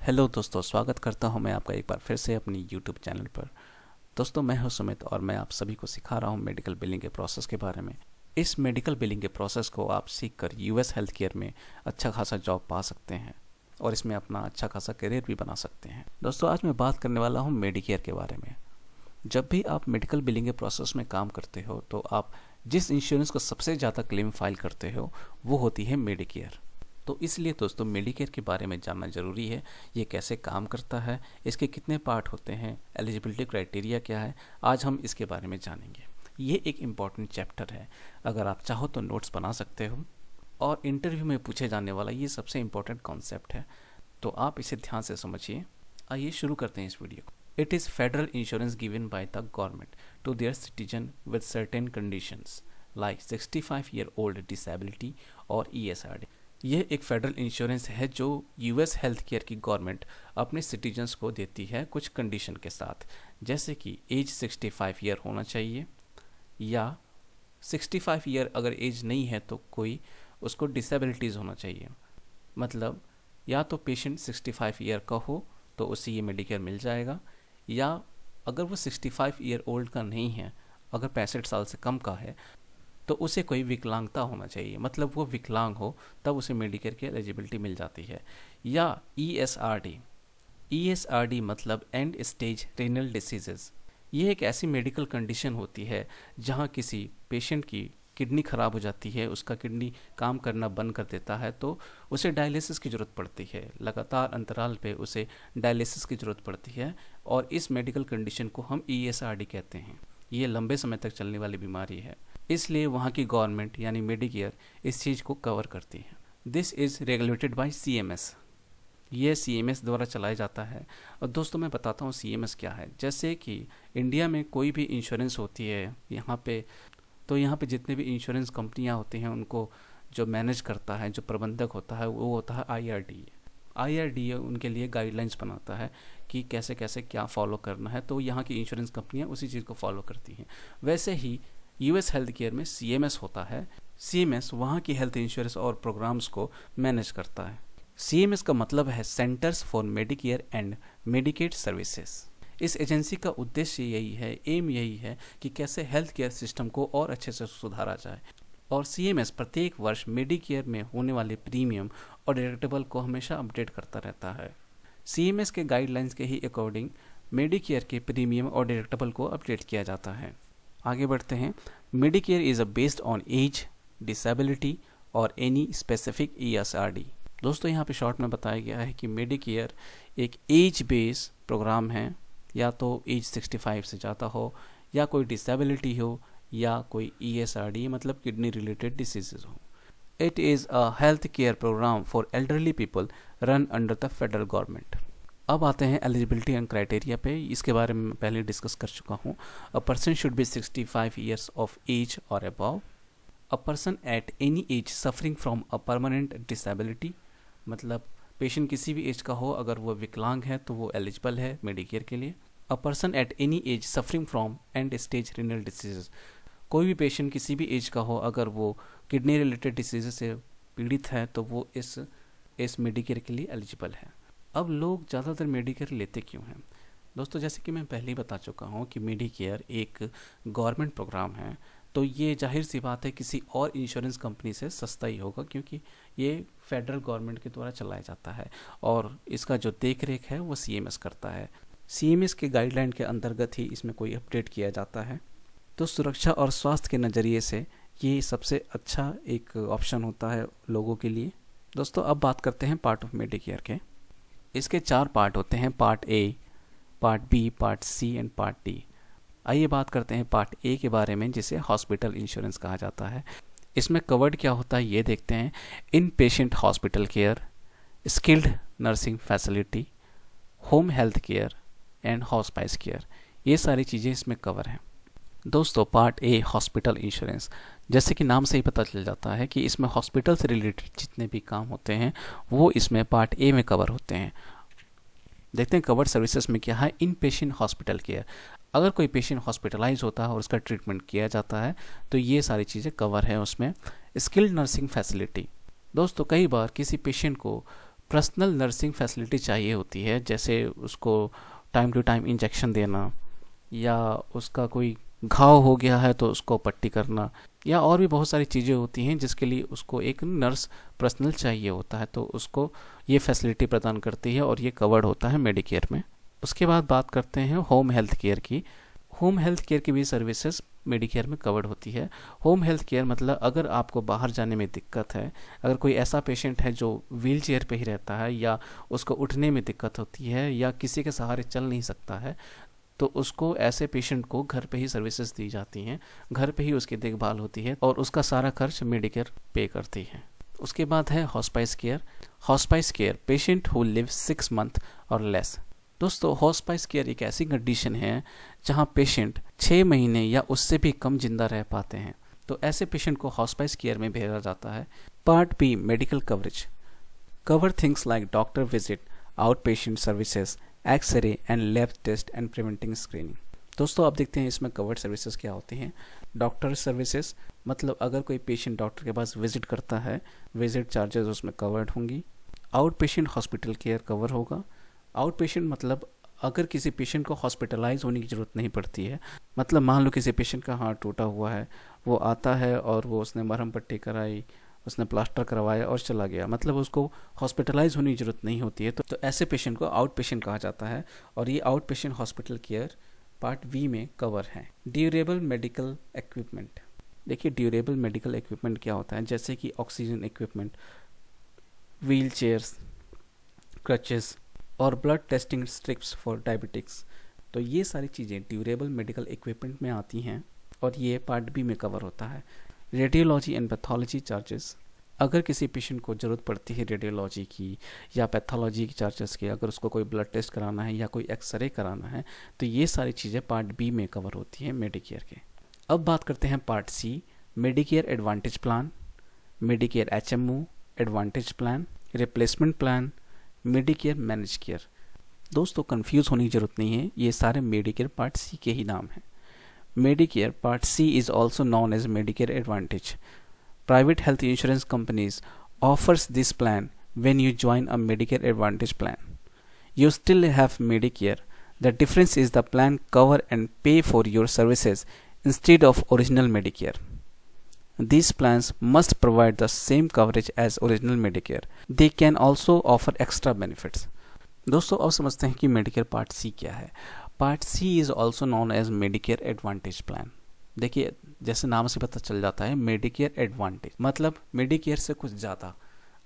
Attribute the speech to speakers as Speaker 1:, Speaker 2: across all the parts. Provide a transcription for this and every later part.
Speaker 1: Hello दोस्तों, स्वागत करता हूं मैं आपका एक बार फिर से अपनी यूट्यूब चैनल पर। दोस्तों, मैं हूं सुमित और मैं आप सभी को सिखा रहा हूं मेडिकल बिलिंग के प्रोसेस के बारे में। इस मेडिकल बिलिंग के प्रोसेस को आप सीखकर यूएस हेल्थ केयर में अच्छा खासा जॉब पा सकते हैं और इसमें अपना अच्छा खासा करियर भी बना सकते हैं। दोस्तों, आज मैं बात करने वाला हूँ मेडिकेयर के बारे में। जब भी आप मेडिकल बिलिंग के प्रोसेस में काम करते हो तो आप जिस इंश्योरेंस को सबसे ज़्यादा क्लेम फाइल करते हो वो होती है मेडिकेयर। तो इसलिए दोस्तों, मेडिकेयर के बारे में जानना ज़रूरी है। ये कैसे काम करता है, इसके कितने पार्ट होते हैं, एलिजिबिलिटी क्राइटेरिया क्या है, आज हम इसके बारे में जानेंगे। ये एक इम्पॉर्टेंट चैप्टर है। अगर आप चाहो तो नोट्स बना सकते हो और इंटरव्यू में पूछे जाने वाला ये सबसे इम्पॉर्टेंट कॉन्सेप्ट है, तो आप इसे ध्यान से समझिए। आइए शुरू करते हैं इस वीडियो को। It is federal insurance given by the government to their citizen with certain conditions like 65 year old disability और ESRD। यह एक फेडरल इंश्योरेंस है जो यूएस हेल्थ केयर की गवर्नमेंट अपने सिटीजन्स को देती है कुछ कंडीशन के साथ, जैसे कि एज 65 ईयर होना चाहिए, या 65 ईयर अगर एज नहीं है तो कोई उसको डिसेबिलिटीज़ होना चाहिए। मतलब या तो पेशेंट 65 ईयर का हो तो उसे ये मेडिकेयर मिल जाएगा, या अगर वो 65 ईयर ओल्ड का नहीं है, अगर 65 साल से कम का है, तो उसे कोई विकलांगता होना चाहिए, मतलब वो विकलांग हो, तब उसे मेडिकेयर की एलिजिबिलिटी मिल जाती है। या ESRD मतलब एंड स्टेज रेनल डिसीजेस। ये एक ऐसी मेडिकल कंडीशन होती है जहाँ किसी पेशेंट की किडनी ख़राब हो जाती है, उसका किडनी काम करना बंद कर देता है, तो उसे डायलिसिस की ज़रूरत पड़ती है। लगातार अंतराल पे उसे डायलिसिस की ज़रूरत पड़ती है और इस मेडिकल कंडीशन को हम ESRD कहते हैं। ये लंबे समय तक चलने वाली बीमारी है, इसलिए वहाँ की गवर्नमेंट यानी मेडिकेयर इस चीज़ को कवर करती है। This is regulated by CMS। ये CMS द्वारा चलाया जाता है। और दोस्तों, मैं बताता हूँ CMS क्या है। जैसे कि इंडिया में कोई भी इंश्योरेंस होती है यहाँ पे, तो यहाँ पे जितने भी इंश्योरेंस कंपनियाँ होती हैं उनको जो मैनेज करता है, जो प्रबंधक होता है, वो होता है IRDA उनके लिए गाइडलाइंस बनाता है कि कैसे कैसे क्या फॉलो करना है, तो यहाँ की इंश्योरेंस कंपनियाँ उसी चीज़ को फॉलो करती हैं। वैसे ही यूएस हेल्थ केयर में CMS होता है। CMS वहाँ की हेल्थ इंश्योरेंस और प्रोग्राम्स को मैनेज करता है। CMS का मतलब है centres for Medicare and Medicaid services. इस एजेंसी का उद्देश्य यही है, एम यही है कि कैसे हेल्थ केयर सिस्टम को और अच्छे से सुधारा जाए। और CMS प्रत्येक वर्ष मेडिकेयर में होने वाले प्रीमियम और डिडक्टिबल को हमेशा अपडेट करता रहता है। CMS के गाइडलाइंस के ही अकॉर्डिंग मेडिकेयर के प्रीमियम और डिडक्टिबल को अपडेट किया जाता है। आगे बढ़ते हैं। Medicare is based on age, disability और एनी स्पेसिफिक ESRD। दोस्तों, यहाँ पे शॉर्ट में बताया गया है कि मेडिकेयर एक एज बेस प्रोग्राम है, या तो एज 65 से ज़्यादा हो, या कोई डिसेबिलिटी हो, या कोई ESRD मतलब किडनी रिलेटेड डिसीजेज हो। It is a health care program for elderly people run under the federal government. अब आते हैं एलिजिबिलिटी एंड क्राइटेरिया पे। इसके बारे में पहले डिस्कस कर चुका हूँ। A person should be 65 years of age और above. A person at any age suffering from a permanent disability, मतलब पेशेंट किसी भी एज का हो, अगर वो विकलांग है तो वो एलिजिबल है मेडिकेयर के लिए। अ person at any age suffering from and stage renal diseases. कोई भी पेशेंट किसी भी एज का हो, अगर वो किडनी रिलेटेड डिसीज से पीड़ित है तो वो इस मेडिकेयर के लिए एलिजिबल है। अब लोग ज़्यादातर मेडिकेयर लेते क्यों हैं? दोस्तों, जैसे कि मैं पहले ही बता चुका हूँ कि मेडिकेयर एक गवर्नमेंट प्रोग्राम है, तो ये जाहिर सी बात है किसी और इंश्योरेंस कंपनी से सस्ता ही होगा, क्योंकि ये फेडरल गवर्नमेंट के द्वारा चलाया जाता है और इसका जो देख रेख है वो CMS करता है। CMS के गाइडलाइन के अंतर्गत ही इसमें कोई अपडेट किया जाता है। तो सुरक्षा और स्वास्थ्य के नज़रिए से ये सबसे अच्छा एक ऑप्शन होता है लोगों के लिए। दोस्तों, अब बात करते हैं पार्ट ऑफ मेडिकेयर के। इसके 4 पार्ट होते हैं, part A, part B, part C and part D। आइए बात करते हैं पार्ट A के बारे में, जिसे हॉस्पिटल इंश्योरेंस कहा जाता है। इसमें कवर्ड क्या होता है ये देखते हैं। Inpatient hospital care, skilled nursing facility, home health care and hospice care, ये सारी चीज़ें इसमें कवर हैं। दोस्तों, पार्ट A हॉस्पिटल इंश्योरेंस, जैसे कि नाम से ही पता चल जाता है कि इसमें हॉस्पिटल से रिलेटेड जितने भी काम होते हैं वो इसमें पार्ट A में कवर होते हैं। देखते हैं कवर्ड सर्विसेज में क्या है। इन पेशेंट हॉस्पिटल केयर, अगर कोई पेशेंट हॉस्पिटलाइज होता है और उसका ट्रीटमेंट किया जाता है तो ये सारी चीज़ें कवर है उसमें। स्किल्ड नर्सिंग फैसिलिटी, दोस्तों कई बार किसी पेशेंट को पर्सनल नर्सिंग फैसिलिटी चाहिए होती है, जैसे उसको टाइम टू टाइम इंजेक्शन देना, या उसका कोई घाव हो गया है तो उसको पट्टी करना, या और भी बहुत सारी चीज़ें होती हैं जिसके लिए उसको एक नर्स पर्सनल चाहिए होता है, तो उसको ये फैसिलिटी प्रदान करती है और ये कवर्ड होता है मेडिकेयर में। उसके बाद बात करते हैं होम हेल्थ केयर की। होम हेल्थ केयर की भी सर्विसेज मेडिकेयर में कवर्ड होती है। होम हेल्थ केयर मतलब अगर आपको बाहर जाने में दिक्कत है, अगर कोई ऐसा पेशेंट है जो व्हील चेयर पर ही रहता है, या उसको उठने में दिक्कत होती है, या किसी के सहारे चल नहीं सकता है, तो उसको, ऐसे पेशेंट को घर पे ही सर्विसेज दी जाती हैं, घर पे ही उसकी देखभाल होती है और उसका सारा खर्च मेडिकेयर पे करती है। उसके बाद है hospice care. Hospice care patient who live 6 month और लेस। दोस्तों, हॉस्पाइस केयर एक ऐसी कंडीशन है जहां पेशेंट 6 महीने या उससे भी कम जिंदा रह पाते हैं, तो ऐसे पेशेंट को हॉस्पाइस केयर में भेजा जाता है। Part B, medical coverage, cover things like doctor visit, out patient services, x ray and lab test and preventing screening. दोस्तों, आप देखते हैं इसमें कवर्ड सर्विसेज क्या होती हैं। डॉक्टर सर्विसेज मतलब अगर कोई पेशेंट डॉक्टर के पास विजिट करता है, विजिट चार्जेस उसमें कवर्ड होंगी। Out patient hospital care cover होगा। आउट पेशेंट मतलब अगर किसी पेशेंट को हॉस्पिटलाइज होने की ज़रूरत नहीं पड़ती है, मतलब मान लो किसी पेशेंट का हाथ टूटा हुआ है, वो आता है और वो उसने मरहम पट्टी कराई, उसने प्लास्टर करवाया और चला गया, मतलब उसको हॉस्पिटलाइज होने की ज़रूरत नहीं होती है, तो ऐसे पेशेंट को आउट पेशेंट कहा जाता है। और ये outpatient hospital care part B में कवर है। Durable medical equipment. देखिए, ड्यूरेबल मेडिकल इक्विपमेंट क्या होता है, जैसे कि oxygen equipment, wheelchairs, crutches और blood testing strips for diabetics. तो ये सारी चीज़ें ड्यूरेबल मेडिकल इक्विपमेंट में आती हैं और ये पार्ट बी में कवर होता है। रेडियोलॉजी एंड पैथोलॉजी चार्जेस, अगर किसी पेशेंट को ज़रूरत पड़ती है रेडियोलॉजी की या पैथोलॉजी की चार्जेस की, अगर उसको कोई ब्लड टेस्ट कराना है या कोई एक्सरे कराना है, तो ये सारी चीज़ें पार्ट बी में कवर होती हैं मेडिकेयर के। अब बात करते हैं part C, Medicare advantage plan, Medicare HMO advantage plan, replacement plan, Medicare manage care. दोस्तों, कंफ्यूज होने की ज़रूरत नहीं है, ये सारे मेडिकेयर पार्ट सी के ही नाम हैं। Medicare Part C is also known as Medicare Advantage. Private health insurance companies offers this plan when you join a Medicare Advantage plan. You still have Medicare. The difference is the plan cover and pay for your services instead of original Medicare. These plans must provide the same coverage as original Medicare. They can also offer extra benefits. दोस्तों, अब समझते हैं कि Medicare part C क्या है। Part C is also known as Medicare advantage plan. देखिए, जैसे नाम से पता चल जाता है, मेडिकेयर एडवांटेज मतलब मेडिकेयर से कुछ ज़्यादा।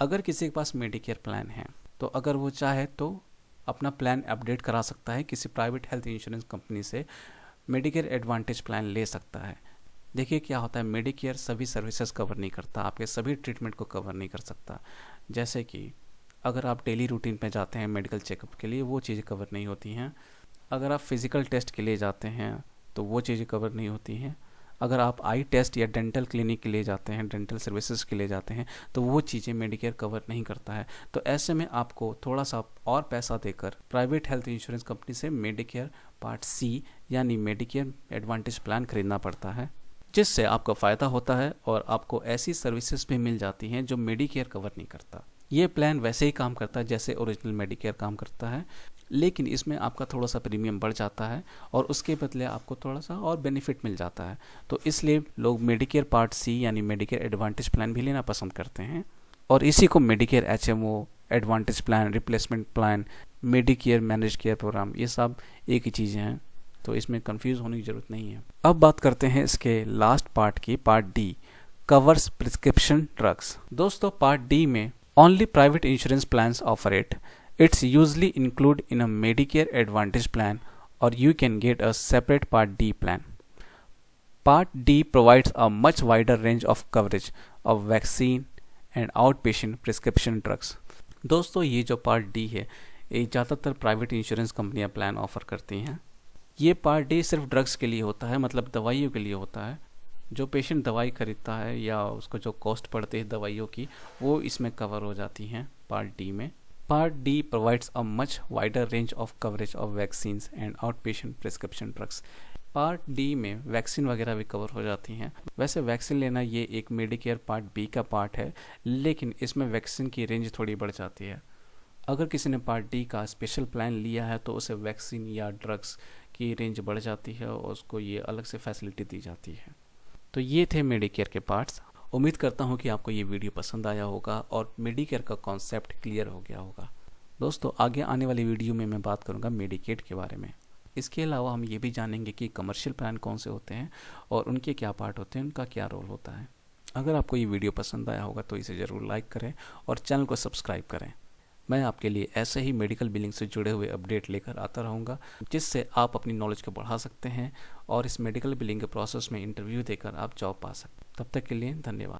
Speaker 1: अगर किसी के पास मेडिकेयर प्लान है, तो अगर वो चाहे तो अपना प्लान अपडेट करा सकता है, किसी प्राइवेट हेल्थ इंश्योरेंस कंपनी से मेडिकेयर एडवांटेज प्लान ले सकता है। देखिए, क्या होता है, मेडिकेयर सभी सर्विसेज कवर नहीं करता, आपके सभी ट्रीटमेंट को कवर नहीं कर सकता। जैसे कि अगर आप डेली रूटीन पे जाते हैं मेडिकल चेकअप के लिए, वो चीज़ें कवर नहीं होती हैं। अगर आप फिज़िकल टेस्ट के लिए जाते हैं तो वो चीज़ें कवर नहीं होती हैं। अगर आप आई टेस्ट या डेंटल क्लिनिक के लिए जाते हैं, डेंटल सर्विसेज के लिए जाते हैं, तो वो चीज़ें मेडिकेयर कवर नहीं करता है। तो ऐसे में आपको थोड़ा सा और पैसा देकर प्राइवेट हेल्थ इंश्योरेंस कंपनी से मेडिकेयर पार्ट सी यानी मेडिकेयर एडवांटेज प्लान खरीदना पड़ता है, जिससे आपका फ़ायदा होता है और आपको ऐसी सर्विसेज भी मिल जाती हैं जो मेडिकेयर कवर नहीं करता। ये प्लान वैसे ही काम करता है जैसे ओरिजिनल मेडिकेयर काम करता है, लेकिन इसमें आपका थोड़ा सा प्रीमियम बढ़ जाता है और उसके बदले आपको थोड़ा सा और बेनिफिट मिल जाता है। तो इसलिए लोग मेडिकेयर पार्ट सी यानी मेडिकेयर एडवांटेज प्लान भी लेना पसंद करते हैं, और इसी को Medicare HMO advantage plan, replacement plan, Medicare manage care program, ये सब एक ही चीज़ें हैं, तो इसमें कंफ्यूज होने की ज़रूरत नहीं है। अब बात करते हैं इसके लास्ट पार्ट की, part D, covers prescription drugs. दोस्तों, पार्ट डी में only private insurance plans offer it. It's usually included in a Medicare Advantage plan, or you can get a separate Part D plan. Part D provides a much wider range of coverage of vaccine and outpatient prescription drugs. दोस्तों, ये जो part D है, ये ज़्यादातर private insurance कंपनियां plan offer करती हैं। ये पार्ट डी सिर्फ ड्रग्स के लिए होता है, मतलब दवाइयों के लिए होता है। जो पेशेंट दवाई खरीदता है या उसको जो कॉस्ट पड़ती है दवाइयों की, वो इसमें कवर हो जाती हैं पार्ट डी में। Part D provides a much wider range of coverage of vaccines and out patient prescription drugs. Part D में वैक्सीन वगैरह भी कवर हो जाती हैं। वैसे वैक्सीन लेना ये एक मेडिकेयर पार्ट बी का पार्ट है, लेकिन इसमें वैक्सीन की रेंज थोड़ी बढ़ जाती है। अगर किसी ने पार्ट डी का स्पेशल प्लान लिया है तो उसे वैक्सीन या ड्रग्स की रेंज बढ़ जाती है और उसको ये अलग से फैसिलिटी दी जाती है। तो ये थे मेडिकेयर के पार्ट्स। उम्मीद करता हूँ कि आपको ये वीडियो पसंद आया होगा और मेडिकेयर का कॉन्सेप्ट क्लियर हो गया होगा। दोस्तों, आगे आने वाली वीडियो में मैं बात करूँगा मेडिकेड के बारे में। इसके अलावा हम ये भी जानेंगे कि कमर्शियल प्लान कौन से होते हैं और उनके क्या पार्ट होते हैं, उनका क्या रोल होता है। अगर आपको ये वीडियो पसंद आया होगा तो इसे ज़रूर लाइक करें और चैनल को सब्सक्राइब करें। मैं आपके लिए ऐसे ही मेडिकल बिलिंग से जुड़े हुए अपडेट लेकर आता रहूँगा, जिससे आप अपनी नॉलेज को बढ़ा सकते हैं और इस मेडिकल बिलिंग के प्रोसेस में इंटरव्यू देकर आप जॉब पा सकते हैं। तब तक के लिए धन्यवाद।